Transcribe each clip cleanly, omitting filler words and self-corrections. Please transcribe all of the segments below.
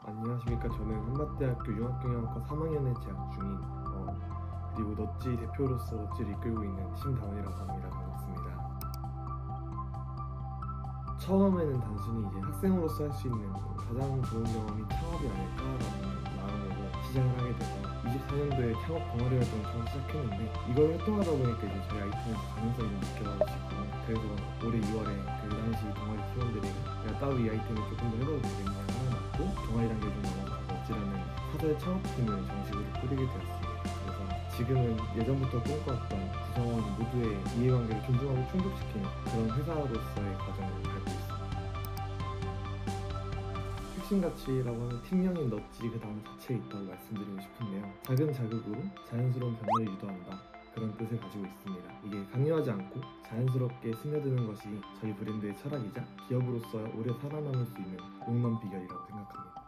안녕하십니까. 저는 한밭대학교 융합경영학과 3학년에 재학 중인 그리고 넛지 대표로서 넛지를 이끌고 있는 심다운이라고 합니다. 반갑습니다. 처음에는 단순히 이제 학생으로서 할 수 있는 가장 좋은 경험이 창업이 아닐까라는 마음으로 시작을 하게 돼서 24년도에 창업 동아리 활동을 처음 시작했는데, 이걸 활동하다 보니까 이제 저희 아이템에서 가능성이 좀 느껴지고, 그래서 올해 2월에 그 당시 동아리 팀원들이 내가 따로 이 아이템을 조금 더 해봐도 되겠냐 하나 맞고 동아리 단계를 좀 넘어가서 넛지라는 사설 창업팀을 정식으로 꾸리게 되었습니다. 그래서 지금은 예전부터 꿈꿔왔던 구성원 모두의 이해관계를 존중하고 충족시키는 그런 회사로서의 과정을 밟고 있습니다. 핵심 가치라고 하면 팀명인 넛지 그 다음 자체에 있다고 말씀드리고 싶은데요. 작은 자극으로 자연스러운 변화를 유도한다, 그런 뜻을 가지고 있습니다. 이게 강요하지 않고 자연스럽게 스며드는 것이 저희 브랜드의 철학이자 기업으로서 오래 살아남을 수 있는 롱런 비결이라고 생각합니다.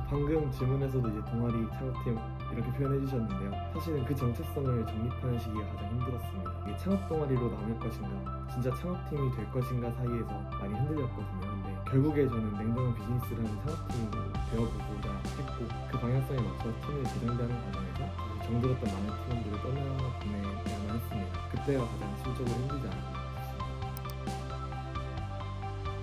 방금 질문에서도 이제 동아리 창업팀 이렇게 표현해 주셨는데요. 사실은 그 정체성을 정립하는 시기가 가장 힘들었습니다. 이게 창업 동아리로 남을 것인가, 진짜 창업팀이 될 것인가 사이에서 많이 흔들렸거든요. 근데 결국에 저는 냉정한 비즈니스라는 창업팀으로 되어보고자 했고, 그 방향성에 맞춰 팀을 재정비하는 과정에서 정들었던 많은 팀원들을 떠나보내야만 했습니다. 그때가 가장 심적으로 힘들지 않았나 싶습니다.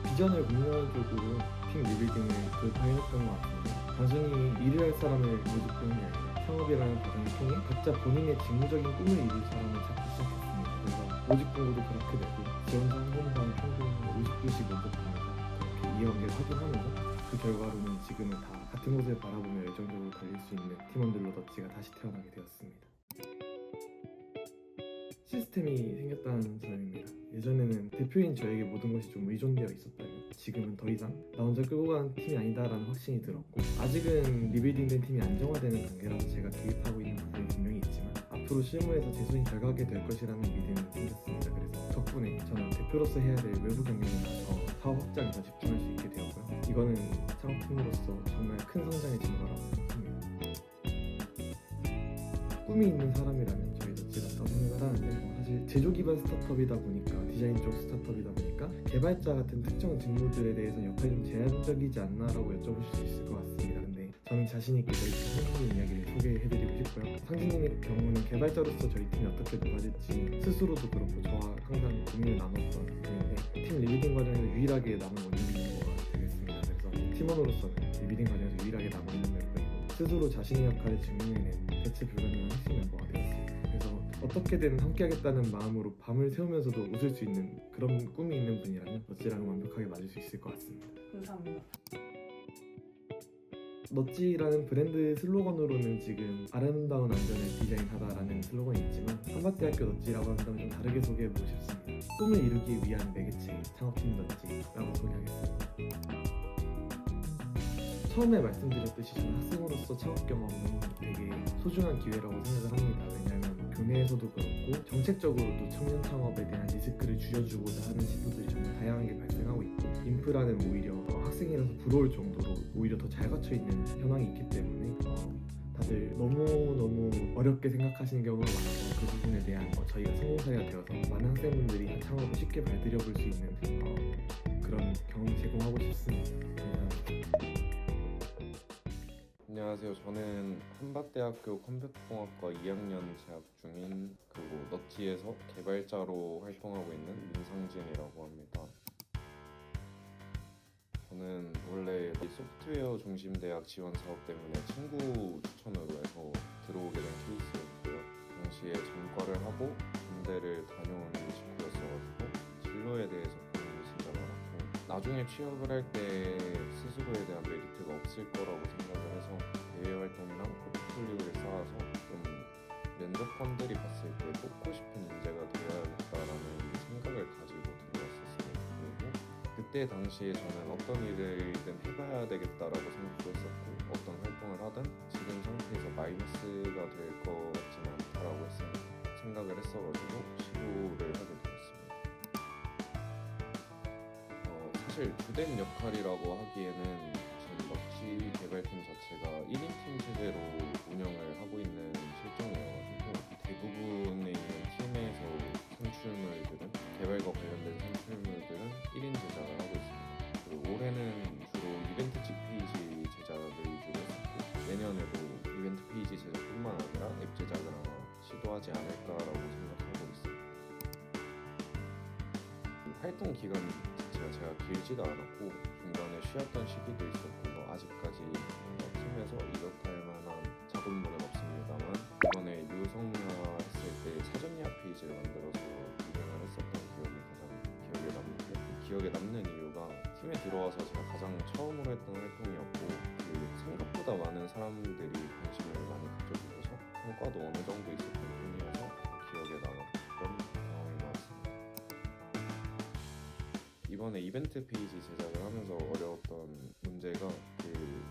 비전을 공유적으로 팀 리빌딩을 도입하였던 것 같은데, 단순히 일을 할 사람을 모집하는 게 아니라 창업이라는 과정을 통해 각자 본인의 직무적인 꿈을 이룰 사람을 찾기 시작했습니다. 그래서 모집 공고도 그렇게 내고 지원자 한 분당 평균 50분씩 모집하면서 그렇게 이해관계를 확인하면서, 그 결과로는 지금은 다 같은 곳을 바라보며 열정적으로 달릴 수 있는 팀원들로 넛지가 다시 태어나게 되었습니다. 시스템이 생겼다는 점입니다. 예전에는 대표인 저에게 모든 것이 좀 의존되어 있었다면, 지금은 더 이상 나 혼자 끌고 가는 팀이 아니다라는 확신이 들었고, 아직은 리빌딩된 팀이 안정화되는 단계라서 제가 개입하고 있는 부분이 분명히 있지만, 앞으로 실무에서 제 손이 잘 가게 될 것이라는 믿음이 생겼습니다. 그래서 덕분에 저는 대표로서 해야 될 외부 경영이나 사업 확장에 더 집중할 수 있게 되었고요. 이거는 창업팀으로서 정말 큰 성장의 증거라고 생각합니다. 꿈이 있는 사람이라면 저희 넛지가 있다고 생각을 하는데, 사실 제조 기반 스타트업이다 보니까, 디자인 쪽 스타트업이다 보니까 개발자 같은 특정 직무들에 대해서 역할이 좀 제한적이지 않나라고 여쭤보실 수 있을 것 같습니다. 근데 저는 자신 있게 저희 팀 상징님 이야기를 소개해드리고 싶고요. 상진님의 경우는 개발자로서 저희 팀이 어떻게 녹아질지 스스로도 그렇고 저와 항상 고민을 나눴던 분인데, 팀 리빌딩 과정에서 유일하게 남은 원인인 것 되겠습니다. 그래서 팀원으로서는 리빌딩 과정에서 유일하게 남아있는 멤버이고, 스스로 자신의 역할을 증명해낸 대체 불가능한 핵심 멤버가 되었습니다. 그래서 어떻게든 함께하겠다는 마음으로 밤을 새우면서도 웃을 수 있는 그런 꿈이 있는 분이라면 넛지랑은 완벽하게 맞을 수 있을 것 같습니다. 감사합니다. 넛지라는 브랜드 슬로건으로는 지금 아름다운 안전을 디자인하다라는 슬로건이 있지만, 한밭대학교 넛지라고 한다면 좀 다르게 소개해보고 싶습니다. 꿈을 이루기 위한 매개체 창업팀 넛지라고 소개하겠습니다. 처음에 말씀드렸듯이 저는 학생으로서 창업 경험은 되게 소중한 기회라고 생각을 합니다. 왜냐하면 교내에서도 그렇고 정책적으로도 청년 창업에 대한 리스크를 줄여주고자 하는 시도들이 정말 다양하게 발생하고 있고, 인프라는 오히려 학생이라서 부러울 정도로 오히려 더 잘 갖춰있는 현황이 있기 때문에 다들 너무너무 어렵게 생각하시는 경우가 많아서, 그 부분에 대한 저희가 성공 사례가 되어서 많은 학생분들이 창업을 쉽게 발들여 볼 수 있는 그런 경험을 제공하고 싶습니다. 감사합니다. 안녕하세요. 저는 한밭대학교 컴퓨터공학과 2학년 재학 중인, 그리고 넛지에서 개발자로 활동하고 있는 민상진이라고 합니다. 저는 원래 소프트웨어 중심 대학 지원 사업 때문에 친구 추천으로 해서 들어오게 된 케이스였고요. 당시에 전과를 하고 군대를 다녀온 친구였어가지고 진로에 대해서 고민이 진짜 많았고, 나중에 취업을 할 때 스스로에 대한 메리트가 없을 거라고 생각을 해서 대외 활동이랑 포트폴리오를 쌓아서 좀 면접관들이 봤을 때 뽑고 싶은 인재가 되어야겠다라는 생각을 가지고 들어왔었어요. 그리고 그때 당시에 저는 어떤 일을든 해봐야 되겠다라고 생각도 했었고, 어떤 활동을 하든 지금 상태에서 마이너스가 될 것 같지는 않다라고 생각을 했어가지고 시도를 하게 되었습니다. 사실 주된 역할이라고 하기에는 지금 넛지 개발팀 자체가 1인팀 체제로 운영을 하고 있는 실정이어가지고, 대부분에 있는 팀에서 산출물들은, 개발과 관련된 산출물들은 1인 제작을 하고 있습니다. 그리고 올해는 주로 이벤트 내년에도 이벤트 페이지 제작뿐만 아니라 앱 제작을 아마 시도하지 않을까라고 생각하고 있어요. 활동 기간 자체가 제가 길지가 않았고 중간에 쉬었던 시기도 있었고 아직까지 뭔가 팀에서 이렇다 할 만한 작업물은 없습니다만 이번에 유성야 했을 때 사전 예약 페이지를 만들어서 진행을 했었던 기억이 가장 기억에 남는 이유가 팀에 들어와서 제가 가장 처음으로 했던 활동이었고 생각보다 많은 사람들이 관심을 많이 가져주셔서 성과도 어느 정도 있었던 편이어서 기억에 남았던 경험인 것 같습니다. 이번에 이벤트 페이지 제작을 하면서 어려웠던 문제가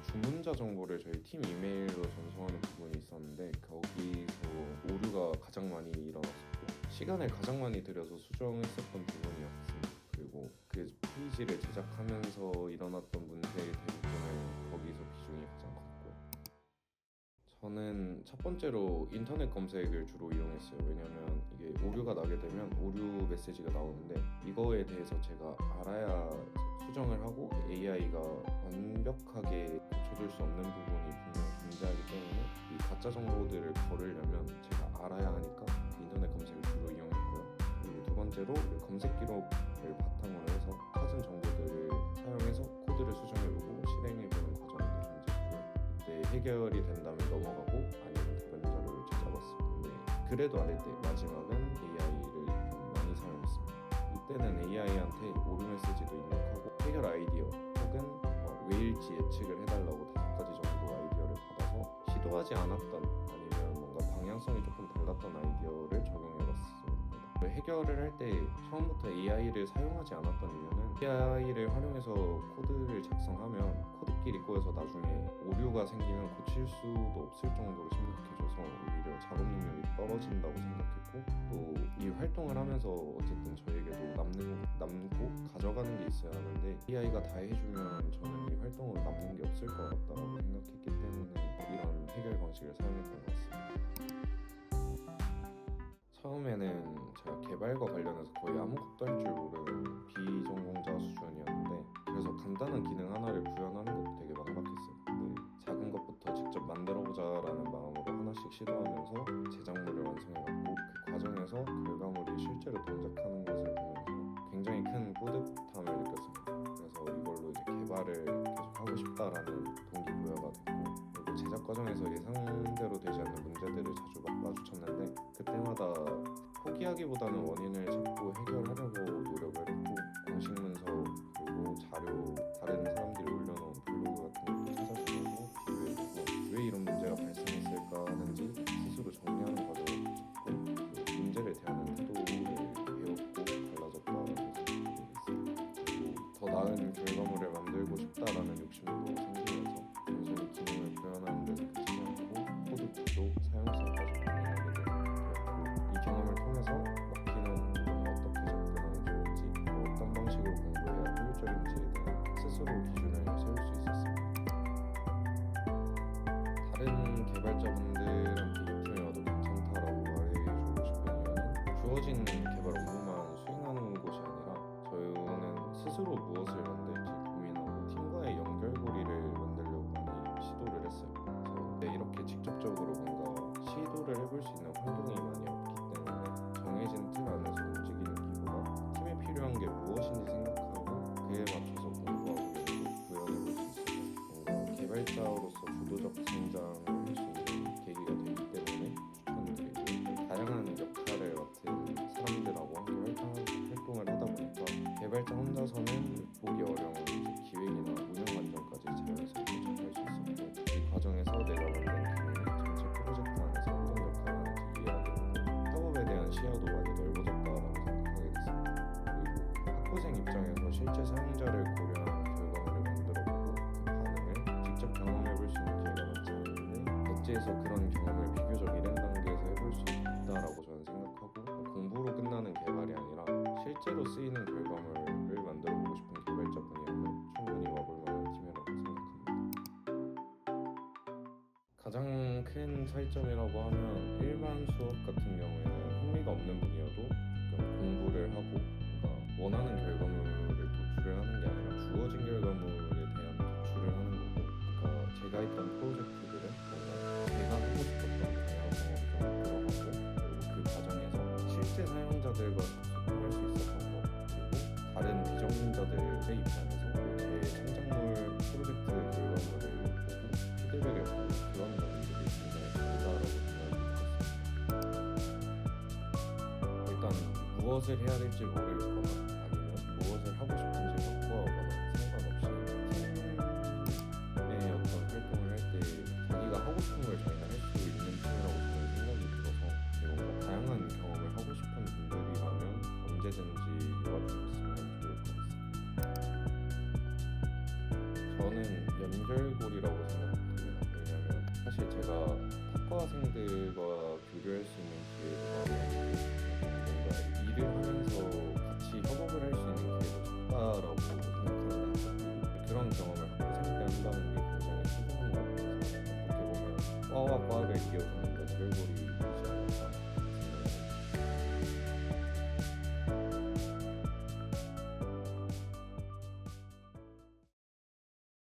주문자 정보를 저희 팀 이메일로 전송하는 부분이 있었는데 거기서 오류가 가장 많이 일어났었고 시간을 가장 많이 들여서 수정했었던 부분이었습니다. 그리고 그 페이지를 제작하면서 일어났던 문제의 대부분을 거기서 비중이 가장 컸고요. 저는 첫 번째로 인터넷 검색을 주로 이용했어요. 왜냐면 이게 오류가 나게 되면 오류 메시지가 나오는데 이거에 대해서 제가 알아야 수정을 하고 AI가 완벽하게 고쳐줄 수 없는 부분이 분명 존재하기 때문에 이 가짜 정보들을 거르려면 제가 알아야 하니까 인터넷 검색을 주로 이용했고요. 그리고 두 번째로 검색 기록을 바탕으로 해서 찾은 정보들을 사용해서 코드를 수정해보고 실행해보는 과정도 존재했고요. 이때 해결이 된다면 넘어가고 아니면 다른 자료를 찾아봤어요. 근데 그래도 안 될 때 마지막은 AI를 좀 많이 사용했습니다. 이때는 AI한테 오류 메시지도 입력하고 해결 아이디어 혹은 왜일지 예측을 해달라고 5가지 정도 아이디어를 받아서 시도하지 않았던 아니면 뭔가 방향성이 조금 달랐던 아이디어를 적용해봤습니다. 해결을 할 때 처음부터 AI를 사용하지 않았던 이유는 AI를 활용해서 코드를 작성하면 코드끼리 꼬여서 나중에 오류가 생기면 고칠 수도 없을 정도로 심각해져서 오히려 작업 능력이 떨어진다고 생각했고 또 이 활동을 하면서 어쨌든 저에게도 남고 가져가는 게 있어야 하는데 AI가 다 해주면 저는 이 활동으로 남는 게 없을 것 같다고 생각했기 때문에 이런 해결 방식을 사용했던 것 같습니다. 처음에는 제가 개발과 관련해서 거의 아무것도 할 줄 모르는 비전공자 수준이었는데 그래서 간단한 기능 하나를 구현하는 것도 되게 막막했어요. 근데 작은 것부터 직접 만들어보자라는 마음으로 하나씩 시도하면서 제작물을 완성해갔고 그 과정에서 결과물이 실제로 동작하는 것을 보면서 굉장히 큰 뿌듯함을 느꼈습니다. 그래서 이걸로 이제 개발을 계속 하고 싶다라는 동기부여가 됐고 그리고 제작 과정에서 예상대로 되지 않는 문제들을 자주 마주쳤는데 그때마다 포기하기보다는 원인을 찾고 해결하려고 노력을 했고 공식 문서 그리고 자료 다른 사람들이 올려놓은 블로그 같은 것도 찾아보면서 비교해보고 왜 이런 문제가 발생했을까 하는지 스스로 정리하는 과정을 거쳤고 그 문제를 대하는 태도를 배웠고 달라졌다는 것을 느끼게 됐어요. 그리고 더 나은 결과물을 만들고 싶다라는 욕심도 생기면서 단순히 기능을 표현하는 데서 그치지 않고 코드 구조, 사용성까지 고민하게 되었고 이 경험을 통해서 막히는 부분에 어떻게 접근하면 좋을지 어떤 방식으로 공부해야 효율적인지에 대한 스스로 기준을 세울 수 있었습니다. 다른 개발자분들한테 이 팀에 와도 괜찮다라고 말해주고 싶은 이유는 주어진 개발 업무만 수행하는 곳이 아니라 저희는 스스로 무엇을 만들지 고민하고 팀과의 연결고리를 만들려고 많이 시도를 했어요. 그래서 이렇게 직접적으로 뭔가 시도를 해볼 수 있는 환경이 많이 없기 때문에 정해진 틀 안에서 움직이기보다 팀에 필요한 게 무엇인지 생각하고 그에 맞춰서 공부하고 구현해볼 수 있어서 뭔가 개발자로서 주도적 성장을 할 수 있는 계기가 되기 때문에 추천드리고 다양한 역할을 맡은 사람들하고 함께 활동을 하다 보니까 개발자 혼자서는 보기 어려운 기획이나 운영 관점까지 자연스럽게 접할 수 있었고 이 과정에서 내가 만든 기능이 전체 프로젝트 안에서 어떤 역할을 하는지 이해하게 되고 협업에 대한 시야도 많이 넓어졌다라고 생각하게 됐습니다. 그리고 학부생 입장에서 실제 사용자를 고려한 결과물을 만들어보고 그 반응을 직접 경험해볼 수 있는 기회가 많지 않은데 엣지에서 그런 경험을 비교적 이른 단계에서 해볼 수 있다라고 저는 생각하고 공부로 끝나는 개발이 아니라 실제로 쓰이는 결과물을 만들어보고 싶은 개발자분이라면 충분히 와볼 만한 팀이라고 생각합니다. 가장 큰 차이점이라고 하면 일반 수업 같은 경우에는 흥미가 없는 분이어도 조금 공부를 하고 그러니까 원하는 결과물을 도출을 하는 게 아니라 주어진 결과물에 대한 도출을 하는 거고 그러니까 제가 했던 프로젝트들은 전문가들과 소통할 수 있었던 것, 그리고 다른 비전문가들의 입장에서 제 창작물 프로젝트 결과물을 보고 피드백을 받는 그런 점들이 굉장히 다르다라고 생각이 들었습니다. 일단 무엇을 해야 될지 모르겠거나 아니면 무엇을 하고 싶은지 확고하거나 상관없이 팀의 어떤 활동을 할 때 자기가 하고 싶은 걸 자기가 할 수 있는 팀이라고 저는 생각이 들어서 뭔가 다양한 경험을 하고 싶은 분들이라면 언제든지 와주셨으면 좋을 것 같습니다. 저는 연결고리라고 생각합니다. 왜냐하면 사실 제가 학과생들과 교류할 수 있는 기회도 많고 뭔가 일을 하면서 같이 협업을 할 수 있는 기회도 적다라고 생각하는데 그런 경험을 학부생 때 한다는 게 굉장히 소중한 것 같아서 어떻게 보면 과와 과를 이어주는 연결고리